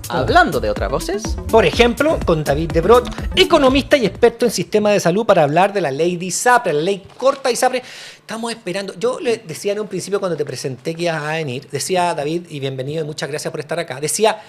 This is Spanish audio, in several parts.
Hablando de otras voces, Por ejemplo, con David de Brot, economista y experto en sistema de salud, para hablar de la ley de ISAPRE, la ley corta de ISAPRE. Estamos esperando. Yo le decía en un principio cuando te presenté que ibas a venir, decía David, y bienvenido y muchas gracias por estar acá, decía,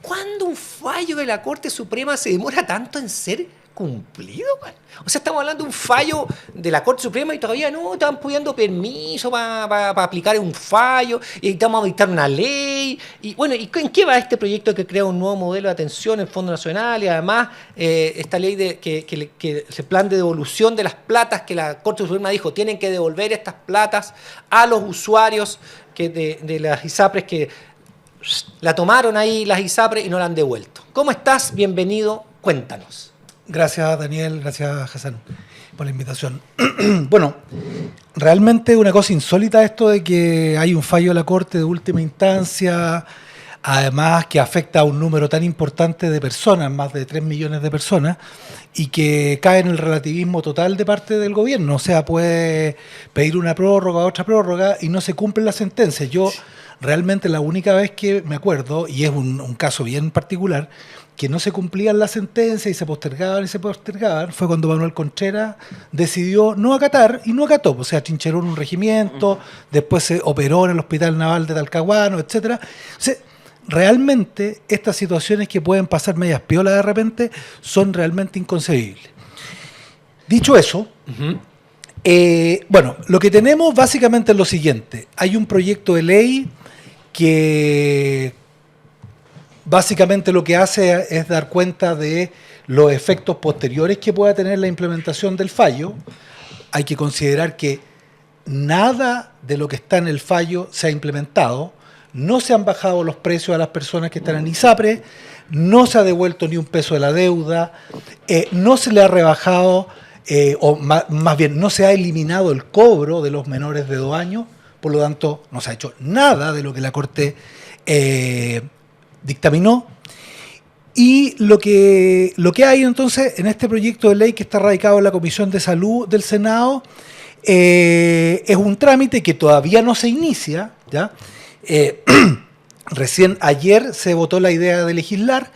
¿cuándo un fallo de la Corte Suprema se demora tanto en ser cumplido, man? O sea, estamos hablando de un fallo de la Corte Suprema y todavía no están pidiendo permiso para aplicar un fallo, y estamos a dictar una ley. Y bueno, ¿y en qué va este proyecto que crea un nuevo modelo de atención en el Fondo Nacional? Y además, esta ley de que ese plan de devolución de las platas que la Corte Suprema dijo, tienen que devolver estas platas a los usuarios de las ISAPRES que la tomaron ahí las ISAPRES y no la han devuelto. ¿Cómo estás? Bienvenido. Cuéntanos. Gracias, Daniel. Gracias, Hassan, por la invitación. Bueno, realmente una cosa insólita esto de que hay un fallo de la Corte de última instancia, además que afecta a un número tan importante de personas, más de 3 millones de personas, y que cae en el relativismo total de parte del gobierno. O sea, puede pedir una prórroga, otra prórroga, y no se cumplen las sentencias. Yo realmente la única vez que me acuerdo, y es un caso bien particular, que no se cumplían las sentencias y se postergaban, fue cuando Manuel Contreras decidió no acatar, y no acató. O sea, trincheró en un regimiento, después se operó en el Hospital Naval de Talcahuano, etcétera. O sea, realmente estas situaciones que pueden pasar medias piolas de repente son realmente inconcebibles. Dicho eso, bueno, lo que tenemos básicamente es lo siguiente. Hay un proyecto de ley que básicamente lo que hace es dar cuenta de los efectos posteriores que pueda tener la implementación del fallo. Hay que considerar que nada de lo que está en el fallo se ha implementado. No se han bajado los precios a las personas que están en ISAPRE, no se ha devuelto ni un peso de la deuda, no se le ha rebajado, o más bien no se ha eliminado el cobro de los menores de 2 años, por lo tanto no se ha hecho nada de lo que la Corte dictaminó. Y lo que hay entonces en este proyecto de ley que está radicado en la Comisión de Salud del Senado es un trámite que todavía no se inicia, ¿ya? Recién ayer se votó la idea de legislar,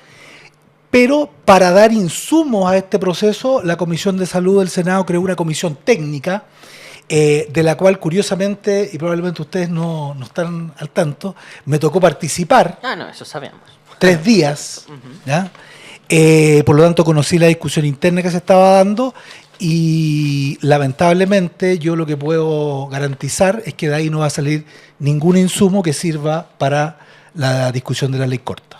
pero para dar insumos a este proceso, la Comisión de Salud del Senado creó una comisión técnica, de la cual curiosamente, y probablemente ustedes no están al tanto, me tocó participar. no, eso sabemos. 3 días, ¿ya? Por lo tanto conocí la discusión interna que se estaba dando, y lamentablemente yo lo que puedo garantizar es que de ahí no va a salir ningún insumo que sirva para la discusión de la ley corta.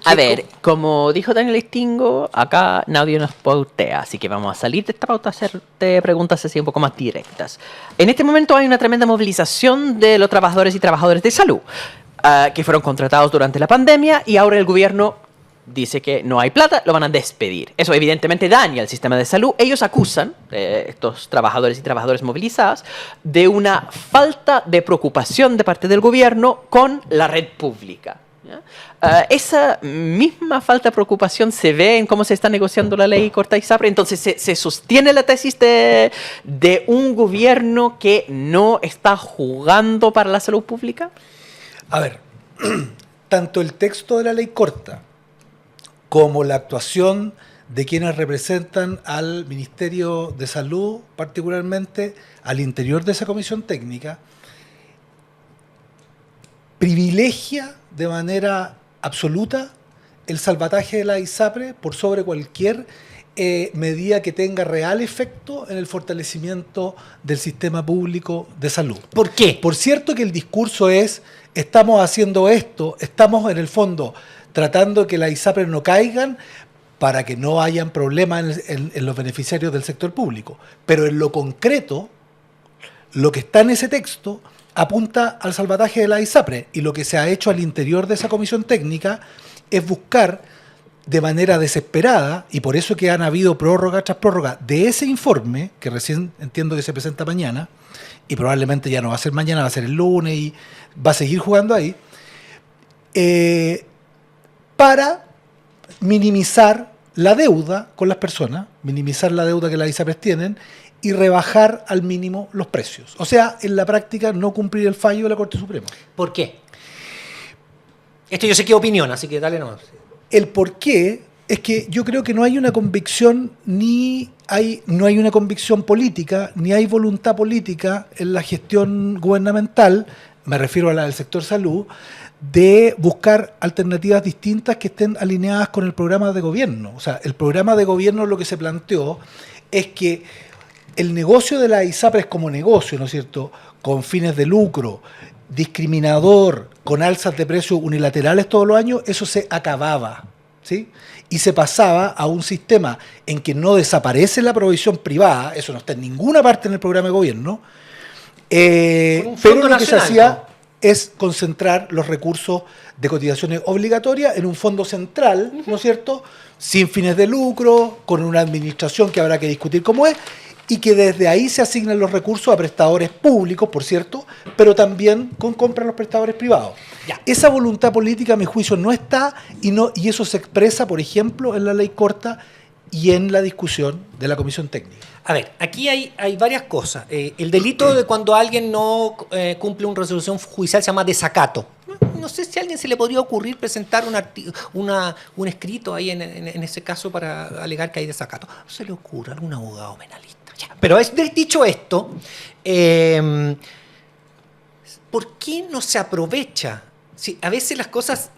A ver, como dijo Daniel Stingo, acá nadie nos pautea, así que vamos a salir de esta pauta a hacerte preguntas así un poco más directas. En este momento hay una tremenda movilización de los trabajadores y trabajadoras de salud, que fueron contratados durante la pandemia, y ahora el gobierno dice que no hay plata, lo van a despedir. Eso evidentemente daña al sistema de salud. Ellos acusan, estos trabajadores y trabajadoras movilizados, de una falta de preocupación de parte del gobierno con la red pública. Esa misma falta de preocupación se ve en cómo se está negociando la ley corta ISAPRE. Entonces se sostiene la tesis de un gobierno que no está jugando para la salud pública. A ver, tanto el texto de la ley corta como la actuación de quienes representan al Ministerio de Salud, particularmente al interior de esa comisión técnica, privilegia de manera absoluta el salvataje de la ISAPRE por sobre cualquier medida que tenga real efecto en el fortalecimiento del sistema público de salud. ¿Por qué? Por cierto que el discurso es, estamos haciendo esto, estamos en el fondo tratando que las ISAPRE no caigan para que no hayan problemas en los beneficiarios del sector público. Pero en lo concreto, lo que está en ese texto apunta al salvataje de la ISAPRE, y lo que se ha hecho al interior de esa comisión técnica es buscar de manera desesperada, y por eso que han habido prórroga tras prórroga de ese informe, que recién entiendo que se presenta mañana, y probablemente ya no va a ser mañana, va a ser el lunes, y va a seguir jugando ahí, para minimizar la deuda con las personas, minimizar la deuda que las ISAPRES tienen, y rebajar al mínimo los precios. O sea, en la práctica no cumplir el fallo de la Corte Suprema. ¿Por qué? Esto yo sé que es opinión, así que dale nomás. El por qué es que yo creo que no hay una convicción no hay una convicción política, ni hay voluntad política en la gestión gubernamental, me refiero a la del sector salud, de buscar alternativas distintas que estén alineadas con el programa de gobierno. O sea, el programa de gobierno lo que se planteó es que el negocio de la ISAPRES como negocio, ¿no es cierto?, con fines de lucro, discriminador, con alzas de precios unilaterales todos los años, eso se acababa, ¿sí? Y se pasaba a un sistema en que no desaparece la provisión privada, eso no está en ninguna parte en el programa de gobierno, pero lo que se hacía es concentrar los recursos de cotizaciones obligatorias en un fondo central, ¿no es cierto?, sin fines de lucro, con una administración que habrá que discutir cómo es, y que desde ahí se asignan los recursos a prestadores públicos, por cierto, pero también con compra a los prestadores privados. Ya. Esa voluntad política, a mi juicio, no está, y eso se expresa, por ejemplo, en la ley corta y en la discusión de la comisión técnica. A ver, aquí hay varias cosas. El delito de cuando alguien no cumple una resolución judicial se llama desacato. No sé si a alguien se le podría ocurrir presentar un escrito ahí en ese caso para alegar que hay desacato. No se le ocurre a algún abogado penalista. Ya. Pero dicho esto, ¿por qué no se aprovecha? Si a veces las cosas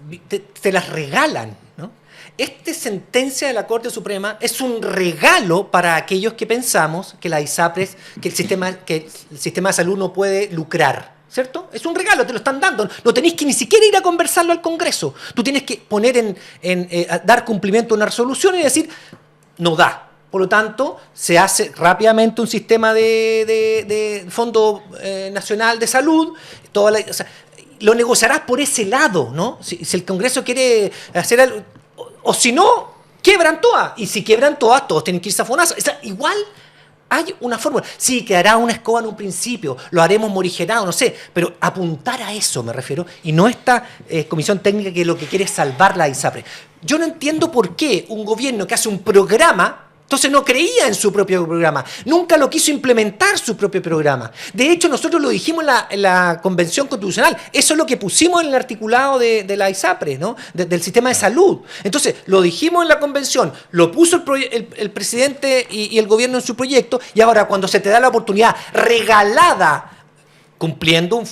te las regalan, ¿no? Esta sentencia de la Corte Suprema es un regalo para aquellos que pensamos que la ISAPRES, que el sistema de salud no puede lucrar, ¿cierto? Es un regalo, te lo están dando. No tenés que ni siquiera ir a conversarlo al Congreso. Tú tienes que poner dar cumplimiento a una resolución y decir, no da. Por lo tanto, se hace rápidamente un sistema de Fondo Nacional de Salud. O sea, lo negociarás por ese lado, ¿no? Si el Congreso quiere hacer algo, o si no, quiebran todas. Y si quiebran todas, todos tienen que irse a FONASA. O sea, igual hay una fórmula. Sí, quedará una escoba en un principio, lo haremos morigerado, no sé, pero apuntar a eso me refiero, y no esta comisión técnica que lo que quiere es salvar la ISAPRES. Yo no entiendo por qué un gobierno que hace un programa, entonces no creía en su propio programa, nunca lo quiso implementar su propio programa. De hecho, nosotros lo dijimos en la Convención Constitucional, eso es lo que pusimos en el articulado de la ISAPRES, ¿no? Del sistema de salud. Entonces, lo dijimos en la Convención, lo puso el presidente y el gobierno en su proyecto, y ahora cuando se te da la oportunidad regalada, cumpliendo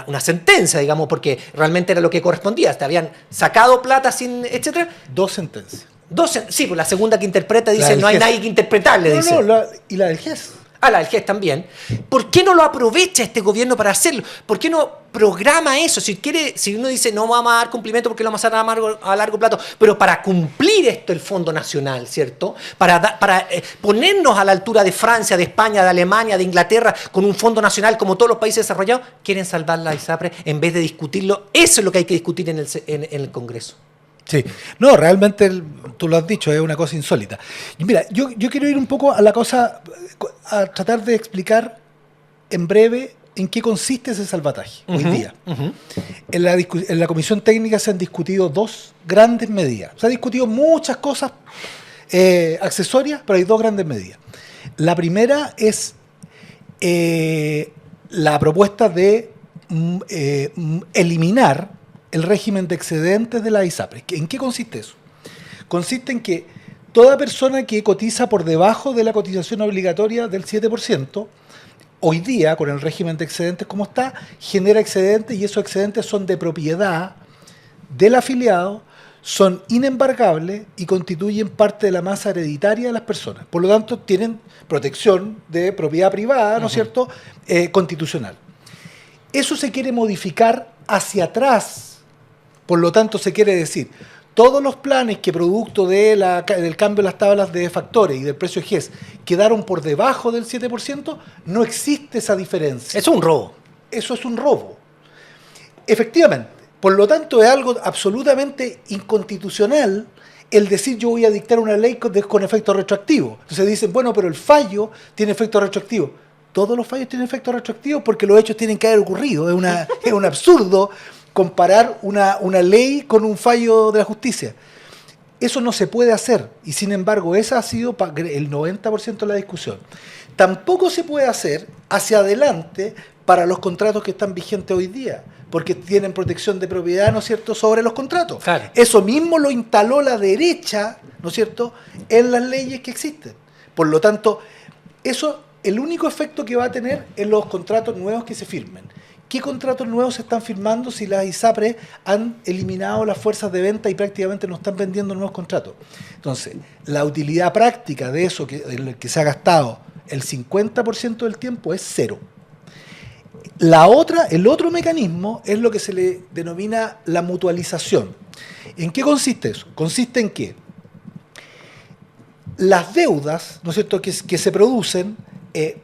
una sentencia, digamos, porque realmente era lo que correspondía, te habían sacado plata sin, etcétera. 2 sentencias. Sí, pues la segunda que interpreta dice no hay nadie que interpretarle. Dice. Y la del GES. La del GES también. ¿Por qué no lo aprovecha este gobierno para hacerlo? ¿Por qué no programa eso? Si uno dice no vamos a dar cumplimiento porque lo vamos a dar a largo plazo, pero para cumplir esto el Fondo Nacional, ¿cierto? Para ponernos a la altura de Francia, de España, de Alemania, de Inglaterra, con un Fondo Nacional como todos los países desarrollados, quieren salvar la ISAPRES en vez de discutirlo. Eso es lo que hay que discutir en el Congreso. Sí, no, realmente tú lo has dicho, es una cosa insólita. Y mira, yo quiero ir un poco a la cosa, a tratar de explicar en breve en qué consiste ese salvataje hoy día. En la comisión técnica se han discutido 2 grandes medidas. Se han discutido muchas cosas accesorias, pero hay 2 grandes medidas. La primera es la propuesta de eliminar el régimen de excedentes de la ISAPRES. ¿En qué consiste eso? Consiste en que toda persona que cotiza por debajo de la cotización obligatoria del 7%, hoy día, con el régimen de excedentes como está, genera excedentes, y esos excedentes son de propiedad del afiliado, son inembargables y constituyen parte de la masa hereditaria de las personas. Por lo tanto, tienen protección de propiedad privada, ¿no es cierto?, constitucional. Eso se quiere modificar hacia atrás. Por lo tanto, se quiere decir, todos los planes que producto del cambio de las tablas de factores y del precio GES quedaron por debajo del 7%, no existe esa diferencia. Eso es un robo. Eso es un robo. Efectivamente. Por lo tanto, es algo absolutamente inconstitucional el decir yo voy a dictar una ley con efecto retroactivo. Entonces dicen, bueno, pero el fallo tiene efecto retroactivo. Todos los fallos tienen efecto retroactivo porque los hechos tienen que haber ocurrido. Es un absurdo comparar una ley con un fallo de la justicia. Eso no se puede hacer y sin embargo esa ha sido el 90% de la discusión. Tampoco se puede hacer hacia adelante para los contratos que están vigentes hoy día, porque tienen protección de propiedad, ¿no es cierto?, sobre los contratos. Claro. Eso mismo lo instaló la derecha, ¿no es cierto?, en las leyes que existen. Por lo tanto, eso, el único efecto que va a tener en los contratos nuevos que se firmen. ¿Qué contratos nuevos se están firmando si las ISAPRES han eliminado las fuerzas de venta y prácticamente no están vendiendo nuevos contratos? Entonces, la utilidad práctica de eso que se ha gastado el 50% del tiempo es cero. El otro mecanismo es lo que se le denomina la mutualización. ¿En qué consiste eso? Consiste en que las deudas, ¿no es cierto?, que se producen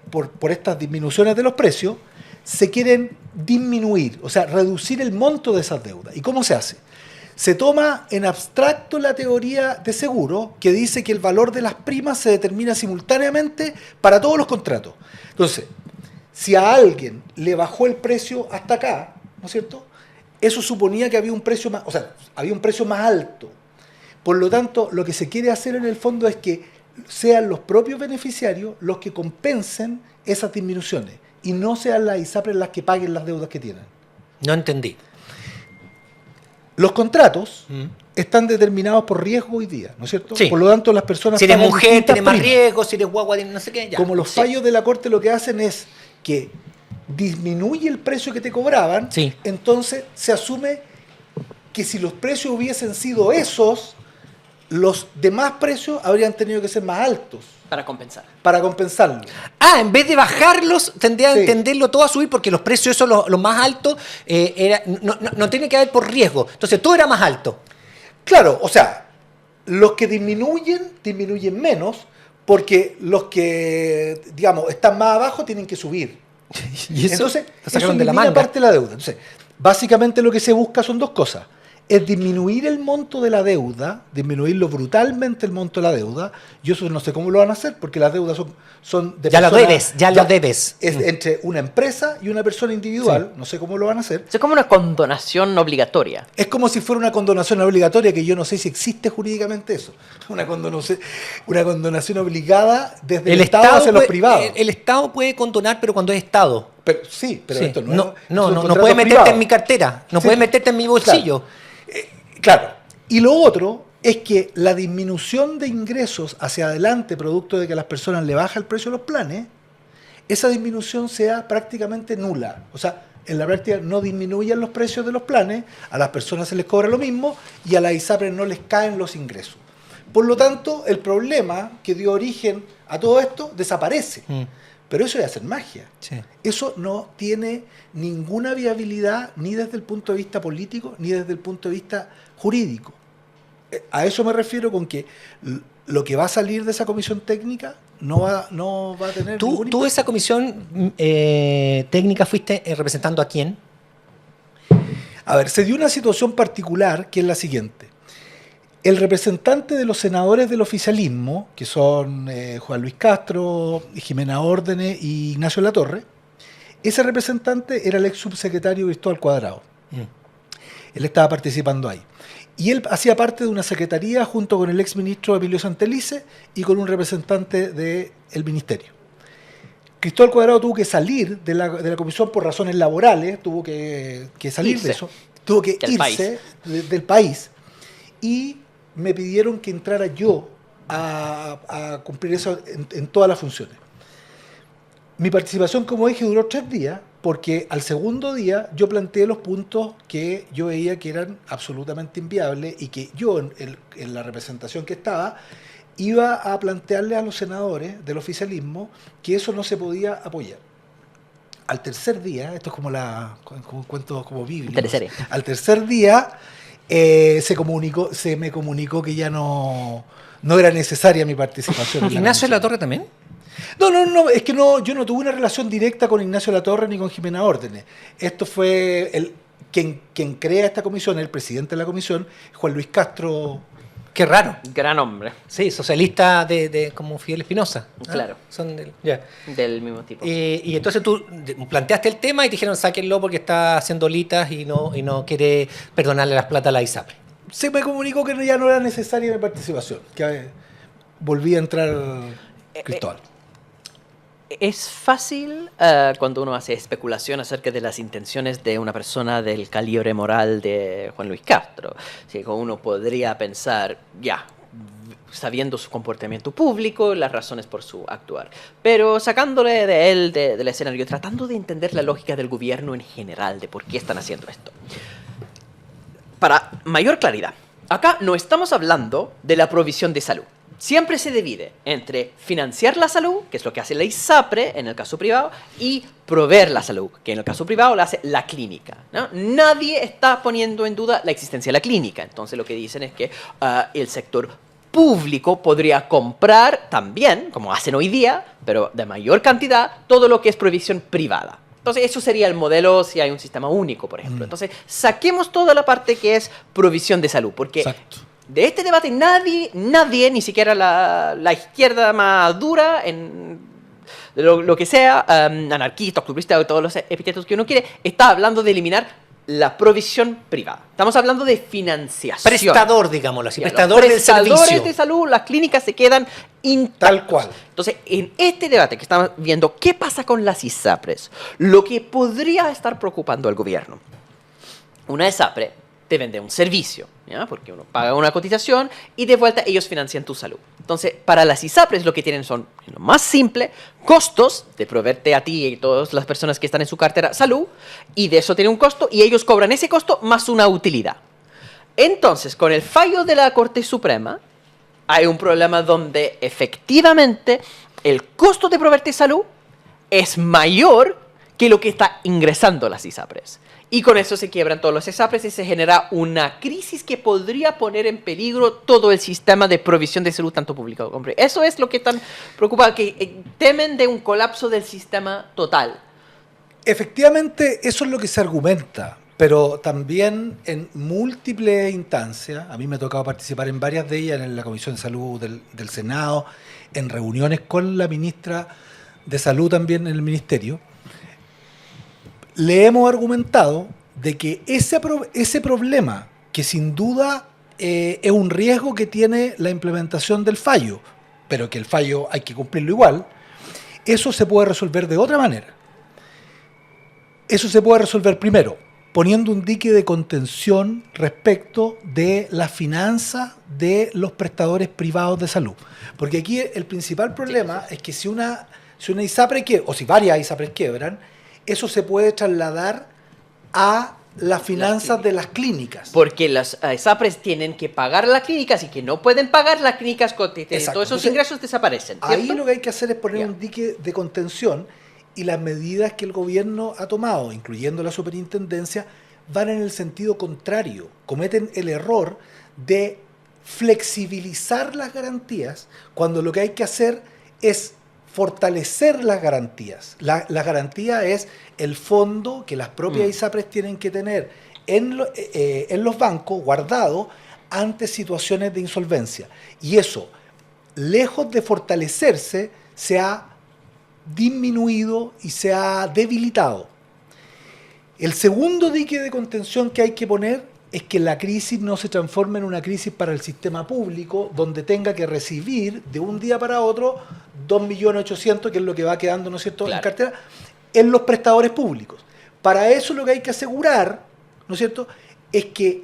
por estas disminuciones de los precios, se quieren disminuir, o sea, reducir el monto de esas deudas. ¿Y cómo se hace? Se toma en abstracto la teoría de seguro que dice que el valor de las primas se determina simultáneamente para todos los contratos. Entonces, si a alguien le bajó el precio hasta acá, ¿no es cierto?, eso suponía que había un precio más, o sea, había un precio más alto. Por lo tanto, lo que se quiere hacer en el fondo es que sean los propios beneficiarios los que compensen esas disminuciones y no sean las ISAPRES las que paguen las deudas que tienen. No entendí. Los contratos están determinados por riesgo hoy día, ¿no es cierto? Sí. Por lo tanto, las personas Si eres pagan mujer, distintas tienes más primas. riesgo, si eres guagua, no sé qué. Ya. Como los Sí. fallos de la Corte lo que hacen es que disminuye el precio que te cobraban, Sí. entonces se asume que si los precios hubiesen sido esos, los demás precios habrían tenido que ser más altos Para compensar. para compensarlo. Ah, en vez de bajarlos, tendría Sí. a entenderlo todo a subir porque los precios esos, los más altos, no tiene que haber por riesgo. Entonces todo era más alto. Claro, o sea, los que disminuyen menos, porque los que, digamos, están más abajo tienen que subir. Y Entonces, lo sacaron eso de la elimina manga. parte de la deuda. Entonces, básicamente lo que se busca son dos cosas. Es disminuir el monto de la deuda, disminuirlo brutalmente el monto de la deuda. Yo eso no sé cómo lo van a hacer, porque las deudas son de Ya lo personas- debes, ya lo debes. Es entre una empresa y una persona individual. No sé cómo lo van a hacer. Es como una condonación obligatoria. Es como si fuera una condonación obligatoria, que yo no sé si existe jurídicamente eso. Una condonación obligada desde el Estado hacia los privados. El Estado puede condonar, pero cuando es Estado. Pero, sí, pero Sí. esto no, No es un puedes contrato meterte privado. en mi cartera, no Sí. puedes meterte en mi bolsillo. Claro. Y lo otro es que la disminución de ingresos hacia adelante, producto de que a las personas le baja el precio de los planes, esa disminución sea prácticamente nula. O sea, en la práctica no disminuyen los precios de los planes, a las personas se les cobra lo mismo y a las ISAPRES no les caen los ingresos. Por lo tanto, el problema que dio origen a todo esto desaparece. Pero eso es hacer magia. Sí. Eso no tiene ninguna viabilidad ni desde el punto de vista político ni desde el punto de vista jurídico. A eso me refiero con que lo que va a salir de esa comisión técnica no va a tener ¿Tú ningún esa comisión técnica fuiste representando a quién? A ver, se dio una situación particular que es la siguiente. El representante de los senadores del oficialismo, que son Juan Luis Castro, Jimena Órdenes y Ignacio Latorre, ese representante era el ex subsecretario Cristóbal Cuadrado. Él estaba participando ahí. Y él hacía parte de una secretaría junto con el ex ministro Emilio Santelice y con un representante del ministerio. Cristóbal Cuadrado tuvo que salir de la comisión por razones laborales, tuvo que salir Irse. de eso, tuvo que Del irse país. del país y me pidieron que entrara yo a cumplir eso en todas las funciones. Mi participación, como dije, duró 3 días, porque al segundo día yo planteé los puntos que yo veía que eran absolutamente inviables y que yo, en la representación que estaba, iba a plantearle a los senadores del oficialismo que eso no se podía apoyar. Al tercer día, esto es como un cuento como bíblico, Tercere. al tercer día se me comunicó que ya no era necesaria mi participación. en la ¿Ignacio de comisión. la Torre también? No, es que yo no tuve una relación directa con Ignacio Latorre ni con Jimena Órdenes. Esto fue quien crea esta comisión, el presidente de la comisión, Juan Luis Castro. Qué raro. Gran hombre. Sí, socialista de como Fidel Espinosa. Claro. Son ya. Del mismo tipo. Y entonces tú planteaste el tema y te dijeron sáquenlo porque está haciendo litas y no quiere perdonarle las plata a la ISAPRE. se me comunicó que ya no era necesaria mi participación, que volví a entrar Cristóbal. Es fácil cuando uno hace especulación acerca de las intenciones de una persona del calibre moral de Juan Luis Castro. Sí, uno podría pensar, ya, sabiendo su comportamiento público, las razones por su actuar. Pero sacándole de él del escenario, tratando de entender la lógica del gobierno en general, de por qué están haciendo esto. Para mayor claridad, acá no estamos hablando de la provisión de salud. Siempre se divide entre financiar la salud, que es lo que hace la ISAPRE en el caso privado, y proveer la salud, que en el caso privado la hace la clínica, ¿no? Nadie está poniendo en duda la existencia de la clínica. Entonces lo que dicen es que el sector público podría comprar también, como hacen hoy día, pero de mayor cantidad, todo lo que es provisión privada. Entonces, eso sería el modelo si hay un sistema único, por ejemplo. Entonces, saquemos toda la parte que es provisión de salud, porque Exacto. de este debate nadie, ni siquiera la izquierda más dura, lo que sea, anarquista, octubrista, todos los epítetos que uno quiere, está hablando de eliminar la provisión privada. Estamos hablando de financiación. Prestador, digámoslo así, Ya, prestador del prestadores servicio. de salud, las clínicas se quedan intactas. Tal cual. Entonces, en este debate que estamos viendo, ¿qué pasa con las ISAPRES? Lo que podría estar preocupando al gobierno. Una ISAPRE te vende un servicio, ¿ya? Porque uno paga una cotización y de vuelta ellos financian tu salud. Entonces, para las ISAPRES lo que tienen son, en lo más simple, costos de proveerte a ti y todas las personas que están en su cartera salud, y de eso tiene un costo, y ellos cobran ese costo más una utilidad. Entonces, con el fallo de la Corte Suprema, hay un problema donde efectivamente el costo de proveerte salud es mayor que lo que está ingresando las ISAPRES. Y con eso se quiebran todos los ISAPRES y se genera una crisis que podría poner en peligro todo el sistema de provisión de salud, tanto público como privado. Eso es lo que están preocupados, que temen de un colapso del sistema total. Efectivamente, eso es lo que se argumenta, pero también en múltiples instancias, a mí me ha tocado participar en varias de ellas, en la Comisión de Salud del Senado, en reuniones con la ministra de Salud también en el Ministerio, le hemos argumentado de que ese problema, que sin duda es un riesgo que tiene la implementación del fallo, pero que el fallo hay que cumplirlo igual, eso se puede resolver de otra manera. Eso se puede resolver primero, poniendo un dique de contención respecto de las finanzas de los prestadores privados de salud. Porque aquí el principal problema es que si una ISAPRE quiebra, o si varias ISAPRES quiebran, eso se puede trasladar a las finanzas de las clínicas. Porque las ISAPRES tienen que pagar a las clínicas y que no pueden pagar las clínicas con todos esos Entonces, ingresos desaparecen, ¿cierto? Ahí lo que hay que hacer es poner un dique de contención, y las medidas que el gobierno ha tomado, incluyendo la superintendencia, van en el sentido contrario. Cometen el error de flexibilizar las garantías cuando lo que hay que hacer es fortalecer las garantías. La garantía es el fondo que las propias ISAPRES tienen que tener en los bancos guardado ante situaciones de insolvencia. Y eso, lejos de fortalecerse, se ha disminuido y se ha debilitado. El segundo dique de contención que hay que poner es que la crisis no se transforme en una crisis para el sistema público, donde tenga que recibir de un día para otro 2.800.000, que es lo que va quedando, ¿no es cierto?, Claro, en cartera, en los prestadores públicos. Para eso lo que hay que asegurar, ¿no es cierto?, es que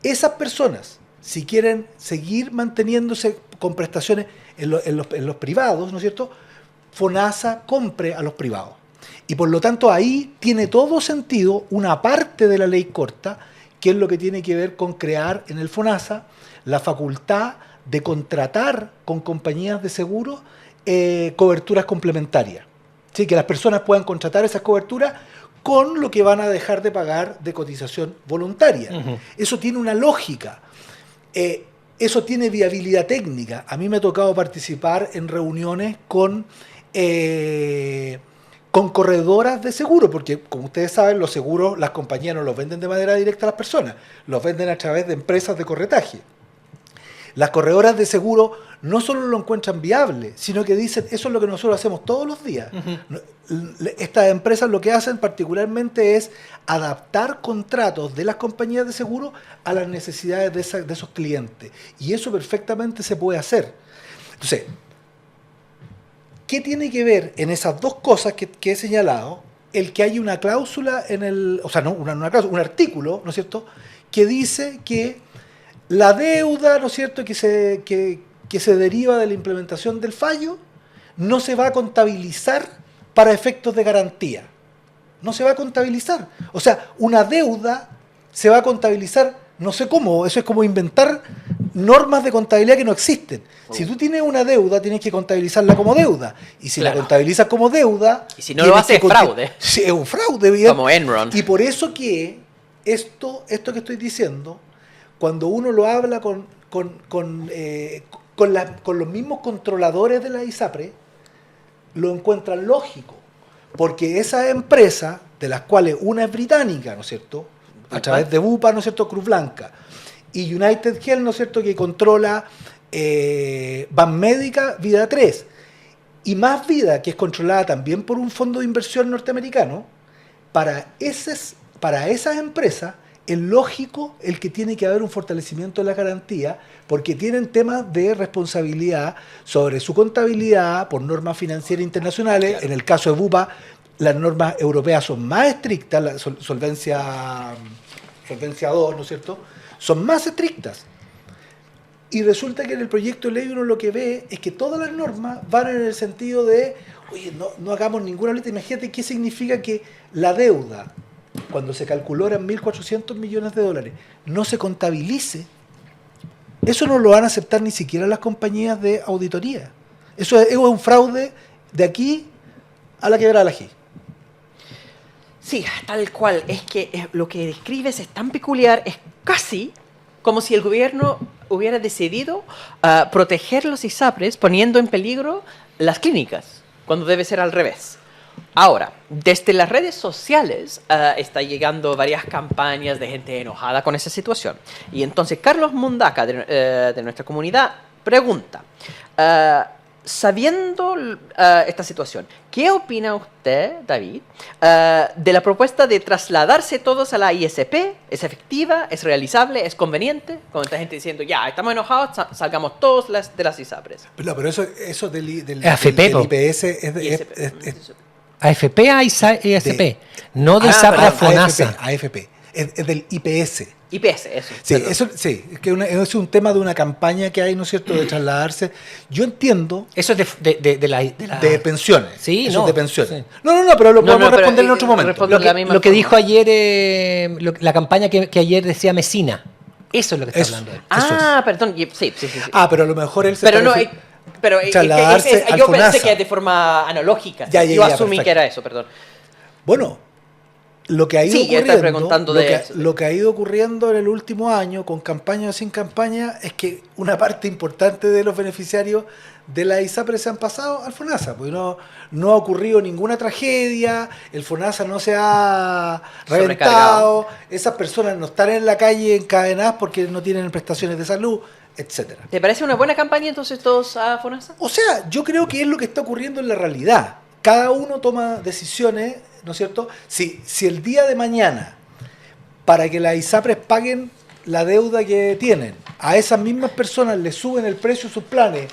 esas personas, si quieren seguir manteniéndose con prestaciones en los privados, ¿no es cierto?, FONASA compre a los privados. Y por lo tanto ahí tiene todo sentido una parte de la ley corta, que es lo que tiene que ver con crear en el FONASA la facultad de contratar con compañías de seguros coberturas complementarias. ¿Sí? Que las personas puedan contratar esas coberturas con lo que van a dejar de pagar de cotización voluntaria. Eso tiene una lógica. Eso tiene viabilidad técnica. A mí me ha tocado participar en reuniones con corredoras de seguro, porque como ustedes saben, los seguros las compañías no los venden de manera directa a las personas, los venden a través de empresas de corretaje. las corredoras de seguro no solo lo encuentran viable, sino que dicen, eso es lo que nosotros hacemos todos los días. Estas empresas lo que hacen particularmente es adaptar contratos de las compañías de seguro a las necesidades de esos clientes. Y eso perfectamente se puede hacer. Entonces, ¿qué tiene que ver en esas dos cosas que he señalado? El que hay una cláusula en el... O sea, no una cláusula, un artículo, ¿no es cierto?, que dice que la deuda, ¿no es cierto?, que se deriva de la implementación del fallo, no se va a contabilizar para efectos de garantía. No se va a contabilizar. O sea, una deuda se va a contabilizar, no sé cómo, eso es como inventar normas de contabilidad que no existen. Si tú tienes una deuda, tienes que contabilizarla como deuda. Y si la contabilizas como deuda... Y si no lo haces, es fraude. Sí, es un fraude, bien. Como Enron. Y por eso que esto que estoy diciendo, cuando uno lo habla con los mismos controladores de la ISAPRE, lo encuentran lógico, porque esas empresas, de las cuales una es británica, ¿no es cierto?, a través de Bupa, ¿no es cierto?, Cruz Blanca, y United Health, ¿no es cierto?, que controla Banmédica, Vida 3, y Más Vida, que es controlada también por un fondo de inversión norteamericano. Para esas empresas es lógico el que tiene que haber un fortalecimiento de la garantía, porque tienen temas de responsabilidad sobre su contabilidad por normas financieras internacionales. Claro. En el caso de Bupa, las normas europeas son más estrictas, la solvencia 2, ¿no es cierto?, son más estrictas. Y resulta que en el proyecto de ley uno lo que ve es que todas las normas van en el sentido de, oye, no hagamos ninguna letra. Imagínate qué significa que la deuda, cuando se calculó eran 1.400 millones de dólares, no se contabilice. Eso no lo van a aceptar ni siquiera las compañías de auditoría. Eso es un fraude de aquí a la quebrada de la G. Sí, tal cual. Es que lo que describes es tan peculiar, es casi como si el gobierno hubiera decidido proteger los ISAPRES poniendo en peligro las clínicas, cuando debe ser al revés. Ahora, desde las redes sociales está llegando varias campañas de gente enojada con esa situación. Y entonces Carlos Mundaca, de nuestra comunidad, pregunta, sabiendo esta situación, ¿qué opina usted, David, de la propuesta de trasladarse todos a la ISP? ¿Es efectiva? ¿Es realizable? ¿Es conveniente? Con esta gente diciendo, ya, estamos enojados, salgamos todos de las ISAPRES. Pero eso del IPS es AFP a ISP, no de ISAPRE a FONASA. AFP, es del IPS. IPS, eso. Sí, eso, sí, es un tema de una campaña que hay, ¿no es cierto?, de trasladarse. Yo entiendo... Eso es de pensiones. Sí, eso no. es de pensiones. Sí. No, pero lo podemos responder en otro momento. Lo que dijo ayer, la campaña que ayer decía Mesina. Eso es lo que está hablando él. Perdón, sí. Pero a lo mejor él se... Pero yo pensé que de forma analógica. Yo asumí que era eso, perdón. Bueno, lo que ha ido ocurriendo, lo que ha ido ocurriendo en el último año, con campaña o sin campaña, es que una parte importante de los beneficiarios de la ISAPRE se han pasado al FONASA, porque no ha ocurrido ninguna tragedia, el FONASA no se ha reventado, esas personas no están en la calle encadenadas porque no tienen prestaciones de salud, etcétera. ¿Te parece una buena campaña entonces todos a FONASA? O sea, yo creo que es lo que está ocurriendo en la realidad. Cada uno toma decisiones, ¿no es cierto? Si el día de mañana, para que las ISAPRES paguen la deuda que tienen, a esas mismas personas les suben el precio de sus planes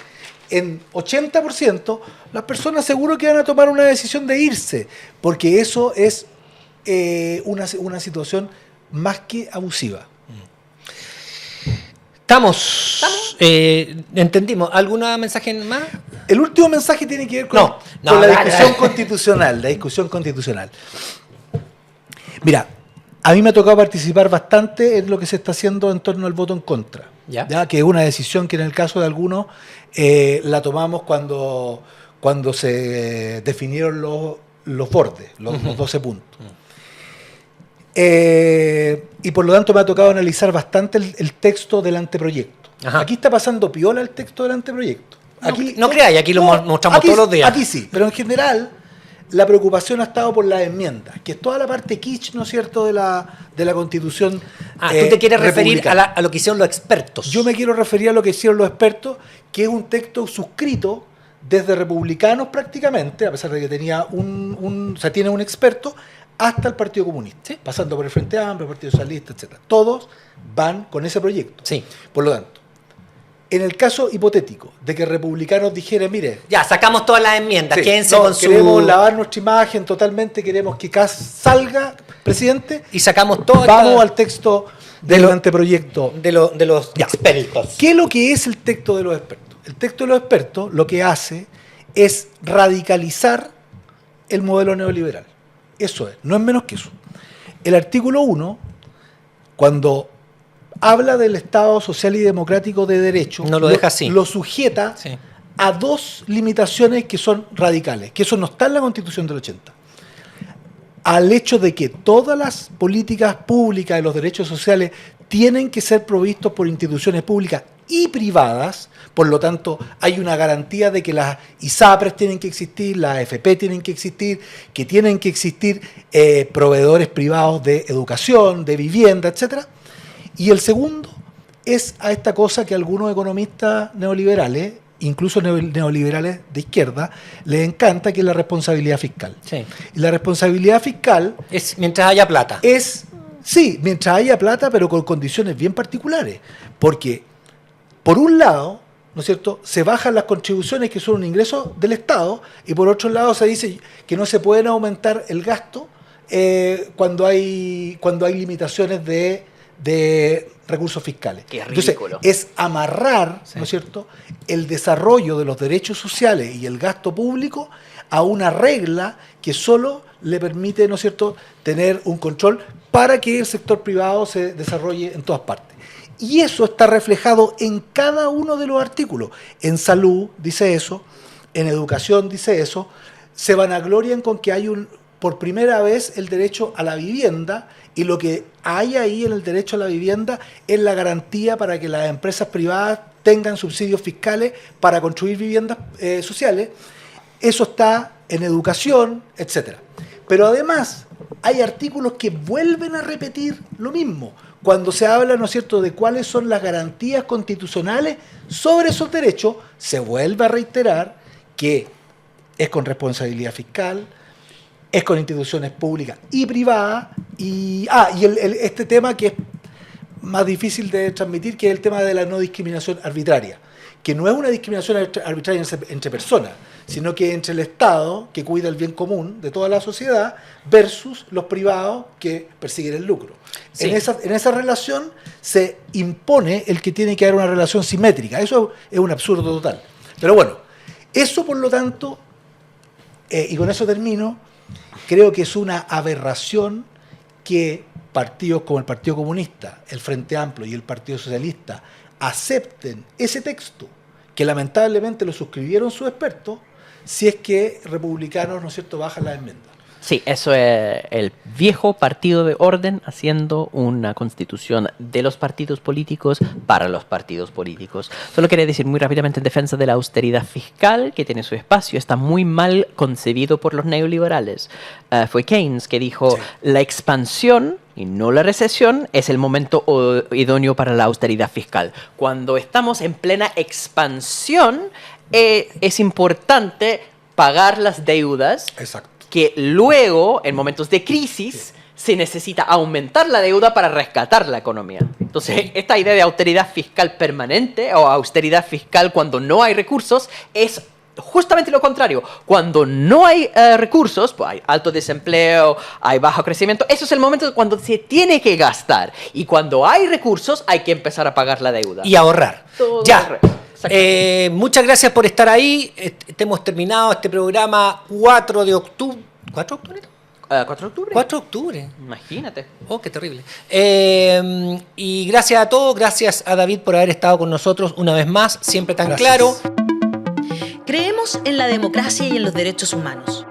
en 80%, las personas seguro que van a tomar una decisión de irse, porque eso es una situación más que abusiva. Estamos. Entendimos. ¿Algún mensaje más? El último mensaje tiene que ver con la discusión constitucional. La discusión constitucional. Mira, a mí me ha tocado participar bastante en lo que se está haciendo en torno al voto en contra. ¿Ya? Que es una decisión que en el caso de algunos la tomamos cuando se definieron los bordes, los 12 puntos. Y por lo tanto me ha tocado analizar bastante el texto del anteproyecto. Ajá. Aquí está pasando piola el texto del anteproyecto. Aquí, no creáis, aquí lo mostramos todos los días. Aquí sí, pero en general la preocupación ha estado por las enmiendas, que es toda la parte kitsch, ¿no es cierto?, de la Constitución. Tú te quieres referir republicana. a lo que hicieron los expertos. Yo me quiero referir a lo que hicieron los expertos, que es un texto suscrito desde republicanos prácticamente, a pesar de que tenía tiene un experto, hasta el Partido Comunista, Sí. pasando por el Frente Amplio, el Partido Socialista, etc. Todos van con ese proyecto. Sí. Por lo tanto, en el caso hipotético de que republicanos dijeran, mire, Ya, sacamos todas las enmiendas. sí, Quédense no, con su... queremos lavar nuestra imagen totalmente, queremos que Kast salga presidente, Y sacamos todo vamos al texto del anteproyecto. de los Ya. expertos. ¿Qué es lo que es el texto de los expertos? El texto de los expertos lo que hace es radicalizar el modelo neoliberal. Eso es, no es menos que eso. El artículo 1, cuando habla del Estado social y democrático de derecho, No lo deja así. lo sujeta Sí. a dos limitaciones que son radicales, que eso no está en la Constitución del 80. Al hecho de que todas las políticas públicas de los derechos sociales tienen que ser provistos por instituciones públicas y privadas, por lo tanto hay una garantía de que las ISAPRES tienen que existir, las AFP tienen que existir, que tienen que existir proveedores privados de educación, de vivienda, etcétera. Y el segundo es a esta cosa que algunos economistas neoliberales, incluso neoliberales de izquierda, les encanta, que es la responsabilidad fiscal. Sí. Y la responsabilidad fiscal Es mientras haya plata. es, sí, mientras haya plata, pero con condiciones bien particulares. Porque, por un lado, ¿no es cierto?, se bajan las contribuciones que son un ingreso del Estado, y por otro lado se dice que no se pueden aumentar el gasto cuando hay limitaciones de recursos fiscales. Qué Entonces, ridículo. es amarrar, ¿no es cierto?, el desarrollo de los derechos sociales y el gasto público a una regla que solo le permite, ¿no es cierto?, tener un control para que el sector privado se desarrolle en todas partes. Y eso está reflejado en cada uno de los artículos. En salud dice eso, en educación dice eso, se vanaglorian con que hay por primera vez el derecho a la vivienda, y lo que hay ahí en el derecho a la vivienda es la garantía para que las empresas privadas tengan subsidios fiscales para construir viviendas sociales. Eso está en educación, etc. Pero además hay artículos que vuelven a repetir lo mismo. Cuando se habla, ¿no es cierto?, de cuáles son las garantías constitucionales sobre esos derechos, se vuelve a reiterar que es con responsabilidad fiscal, es con instituciones públicas y privadas, y este tema que es más difícil de transmitir, que es el tema de la no discriminación arbitraria, que no es una discriminación arbitraria entre personas, sino que entre el Estado, que cuida el bien común de toda la sociedad, versus los privados que persiguen el lucro. Sí. En esa relación se impone el que tiene que haber una relación simétrica. Eso es un absurdo total. Pero bueno, eso por lo tanto, y con eso termino, creo que es una aberración que partidos como el Partido Comunista, el Frente Amplio y el Partido Socialista acepten ese texto, que lamentablemente lo suscribieron sus expertos, si es que republicanos, ¿no es cierto?, bajan las enmiendas. Sí, eso es el viejo partido de orden haciendo una constitución de los partidos políticos para los partidos políticos. Solo quería decir muy rápidamente en defensa de la austeridad fiscal, que tiene su espacio, está muy mal concebido por los neoliberales. Fue Keynes que dijo, Sí. la expansión y no la recesión es el momento idóneo para la austeridad fiscal. Cuando estamos en plena expansión, es importante pagar las deudas, Exacto. que luego, en momentos de crisis, se necesita aumentar la deuda para rescatar la economía. Entonces, esta idea de austeridad fiscal permanente o austeridad fiscal cuando no hay recursos es justamente lo contrario. Cuando no hay recursos, pues hay alto desempleo, hay bajo crecimiento, eso es el momento cuando se tiene que gastar. Y cuando hay recursos, hay que empezar a pagar la deuda. Y ahorrar. Todo Ya. correcto. Muchas gracias por estar ahí. Hemos terminado este programa 4 de octubre. ¿4 de octubre? 4 de octubre. 4 de octubre. Imagínate. Oh, qué terrible. Y gracias a todos, gracias a David por haber estado con nosotros una vez más, siempre tan Gracias. claro. Creemos en la democracia y en los derechos humanos.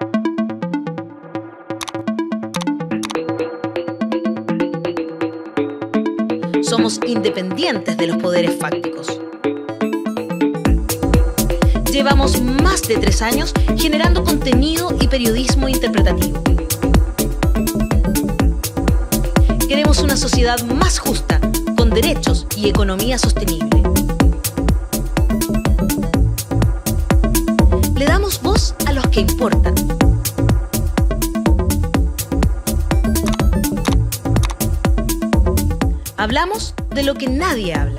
Somos independientes de los poderes fácticos. Llevamos más de 3 años generando contenido y periodismo interpretativo. Queremos una sociedad más justa, con derechos y economía sostenible. Le damos voz a los que importan. Hablamos de lo que nadie habla.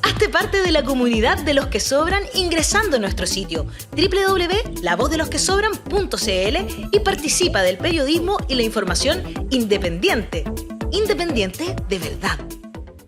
Hazte parte de la comunidad de los que sobran ingresando a nuestro sitio www.lavozdelosquesobran.cl y participa del periodismo y la información independiente. Independiente de verdad.